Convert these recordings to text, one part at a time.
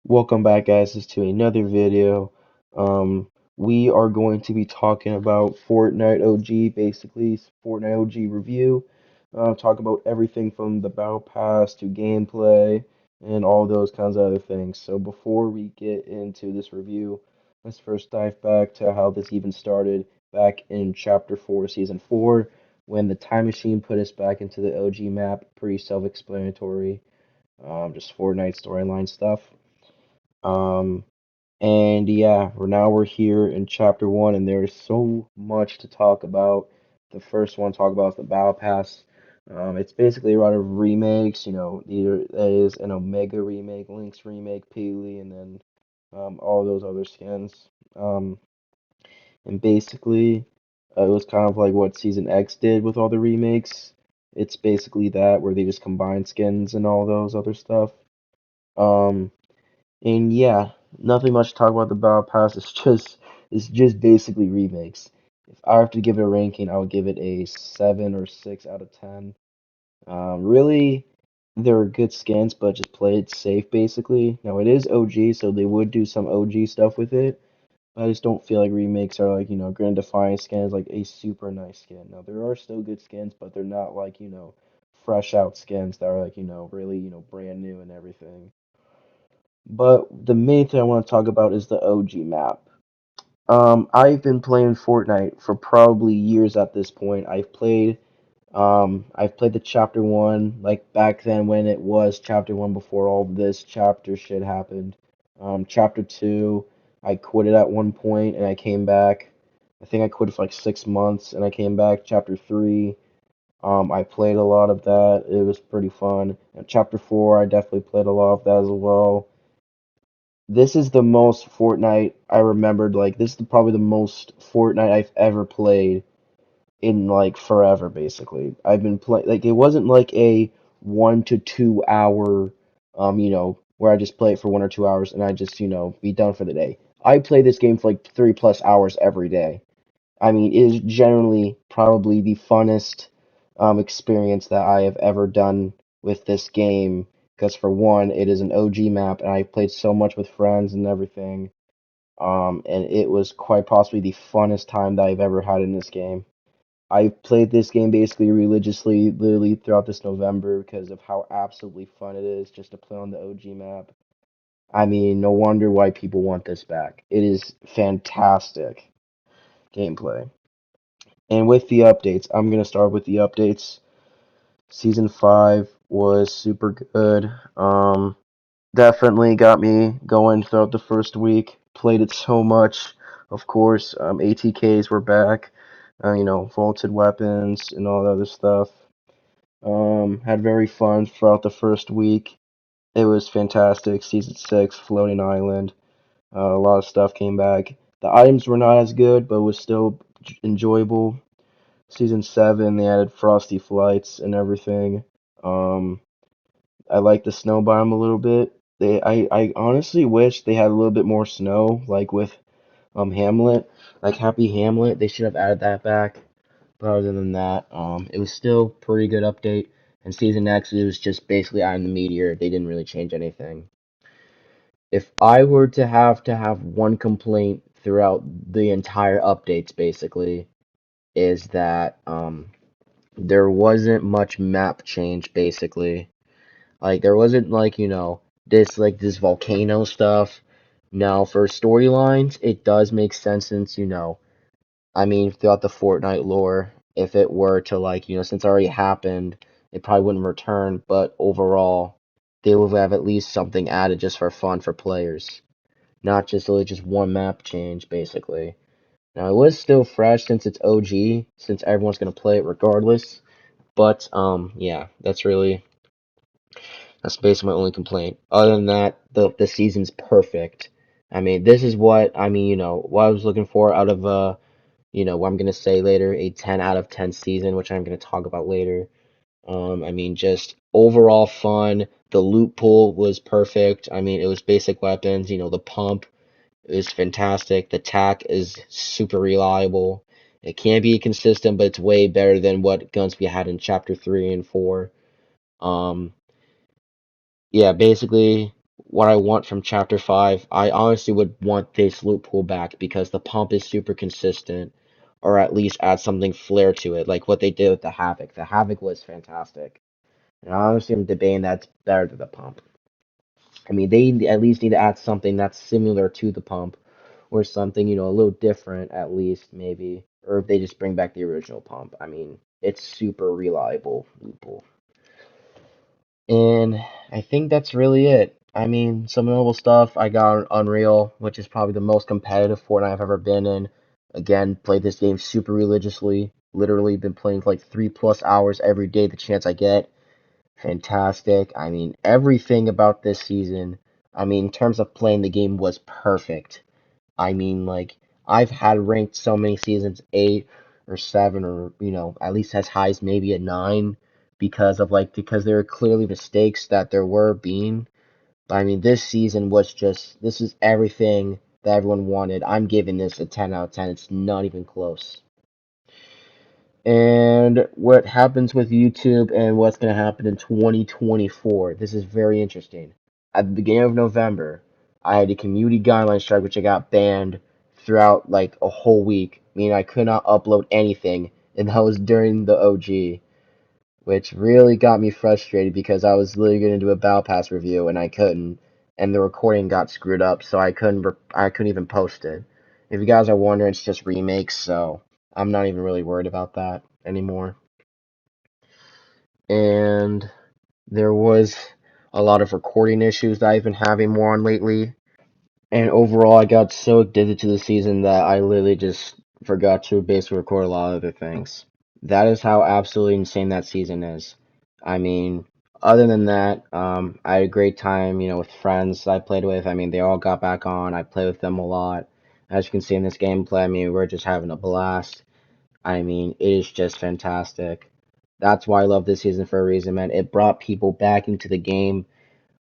Welcome back, guys, to another video. We are going to be talking about Fortnite OG, basically Fortnite OG review. Talk about everything from the battle pass to gameplay and all those kinds of other things. So before we get into this review, let's first dive back to how this even started back in Chapter 4, Season 4, when the time machine put us back into the OG map. Pretty self-explanatory. Just Fortnite storyline stuff. Um, and yeah, we're here in chapter one, and there's so much to talk about. The first one to talk about is the Battle Pass. It's basically a lot of remakes, either that is an Omega remake, Link's remake, Peely, and then all those other skins. Um, and basically, it was kind of like what Season X did with all the remakes. It's basically that where they just combine skins and all those other stuff. Um, and yeah, nothing much to talk about the Battle Pass. It's just basically remakes. If I have to give it a ranking, I would give it a 7 or 6 out of 10. Really, they're good skins, but just play it safe basically. Now it is OG, so they would do some OG stuff with it. But I just don't feel like remakes are like, Grand Defiance skins like a super nice skin. Now there are still good skins, but they're not like, fresh out skins that are like, really, brand new and everything. But the main thing I want to talk about is the OG map. I've been playing Fortnite for probably years at this point. I've played the chapter one, like back then when it was chapter one before all this chapter shit happened. Chapter two, I quit it at one point and I came back. I think I quit for like 6 months and I came back. Chapter three, I played a lot of that. It was pretty fun. And chapter four, I definitely played a lot of that as well. This is the most Fortnite I remembered. Like, this is probably the most Fortnite I've ever played in like forever, basically. I've been playing, like, it wasn't like a 1 to 2 hour, where I just play it for 1 or 2 hours and I just, be done for the day. I play this game for like 3+ hours every day. I mean, it is generally probably the funnest experience that I have ever done with this game. Because for one, it is an OG map, and I've played so much with friends and everything. And it was quite possibly the funnest time that I've ever had in this game. I played this game basically religiously, literally throughout this November because of how absolutely fun it is just to play on the OG map. I mean, no wonder why people want this back. It is fantastic gameplay. And with the updates, I'm gonna start with the updates. Season 5 was super good. Definitely got me going throughout the first week. Played it so much. Of course, ATKs were back. Vaulted weapons and all that other stuff. Had very fun throughout the first week. It was fantastic. Season 6, Floating Island. A lot of stuff came back. The items were not as good, but was still enjoyable. Season 7, they added Frosty Flights and everything. Um, I like the snow biome a little bit. I honestly wish they had a little bit more snow, like with Hamlet, like Happy Hamlet. They should have added that back. But other than that, it was still pretty good update. And Season X, it was just basically adding the meteor. They didn't really change anything. If I were to have one complaint throughout the entire updates, basically, is that there wasn't much map change basically. Like there wasn't like, this volcano stuff. Now for storylines, it does make sense since, I mean, throughout the Fortnite lore, if it were to like, since it already happened, it probably wouldn't return, but overall, they would have at least something added just for fun for players. Not just really just one map change, basically. Now it was still fresh since it's OG, since everyone's gonna play it regardless. But yeah, that's basically my only complaint. Other than that, the season's perfect. I mean, this is what I mean. What I was looking for out of what I'm gonna say later, a 10 out of 10 season, which I'm gonna talk about later. I mean, just overall fun. The loot pool was perfect. I mean, it was basic weapons. The pump is fantastic. The tack is super reliable. It can't be consistent, but it's way better than what guns we had in Chapter 3 and 4. Um, yeah, basically, what I want from Chapter 5. I honestly would want this loot pool back because the pump is super consistent, or at least add something flair to it, like what they did with the Havoc. The Havoc was fantastic. And honestly, I'm debating that's better than the pump. I mean, they at least need to add something that's similar to the pump, or something, a little different at least, maybe. Or if they just bring back the original pump. I mean, it's super reliable loot pool. And I think that's really it. I mean, some notable stuff I got on Unreal, which is probably the most competitive Fortnite I've ever been in. Again, played this game super religiously. Literally been playing for like 3+ hours every day, the chance I get. Fantastic. I mean, everything about this season, I mean, in terms of playing the game was perfect. I mean, like, I've had ranked so many seasons, 8 or 7, or, at least as high as maybe a 9, because there were clearly mistakes that there were being. But I mean, this season was just, this is everything that everyone wanted. I'm giving this a 10 out of 10. It's not even close. And what happens with YouTube and what's going to happen in 2024. This is very interesting. At the beginning of November, I had a community guideline strike, which I got banned throughout like a whole week, meaning I could not upload anything, and that was during the OG, which really got me frustrated because I was literally going to do a Battle Pass review and I couldn't, and the recording got screwed up, so I couldn't even post it. If you guys are wondering, it's just remakes, so I'm not even really worried about that anymore. And there was a lot of recording issues that I've been having more on lately. And overall, I got so addicted to the season that I literally just forgot to basically record a lot of other things. That is how absolutely insane that season is. I mean, other than that, I had a great time, with friends I played with. I mean, they all got back on. I played with them a lot. As you can see in this gameplay, I mean, we're just having a blast. I mean, it is just fantastic. That's why I love this season for a reason, man. It brought people back into the game,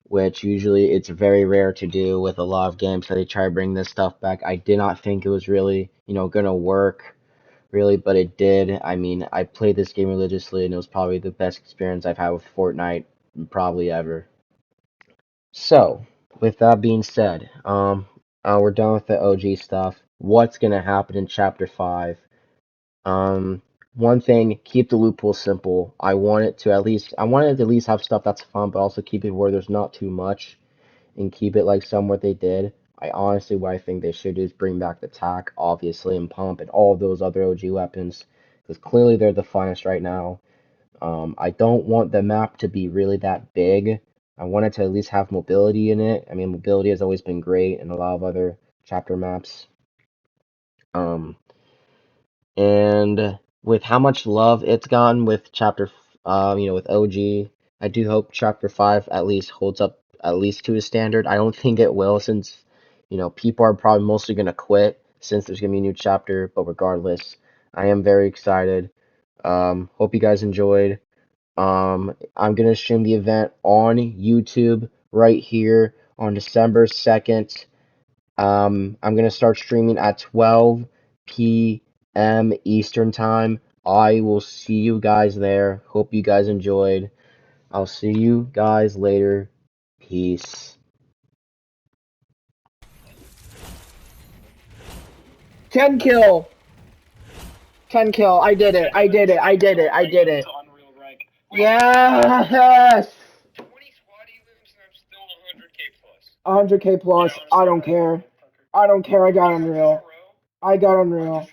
which usually it's very rare to do with a lot of games. So they try to bring this stuff back. I did not think it was really, gonna work, really, but it did. I mean, I played this game religiously, and it was probably the best experience I've had with Fortnite probably ever. So, with that being said, we're done with the OG stuff. What's gonna happen in Chapter 5? Um, One thing, keep the loophole simple. I wanted to at least have stuff that's fun, but also keep it where there's not too much, and keep it like somewhat they did. What I think they should do is bring back the tack, obviously, and pump and all of those other OG weapons, because clearly they're the funnest right now. I don't want the map to be really that big. I want it to at least have mobility in it. I mean, mobility has always been great in a lot of other chapter maps. Um, And with how much love it's gotten with with OG, I do hope Chapter 5 at least holds up at least to a standard. I don't think it will since, people are probably mostly going to quit since there's going to be a new chapter. But regardless, I am very excited. Hope you guys enjoyed. I'm going to stream the event on YouTube right here on December 2nd. I'm gonna start streaming at 12 p.m. Eastern time. I will see you guys there. Hope you guys enjoyed. I'll see you guys later. Peace. 10 kill. 10 kill. I did it. I did it. I did it. I did it. Yes. 100K plus. I don't care. I don't care. I got Unreal. I got Unreal.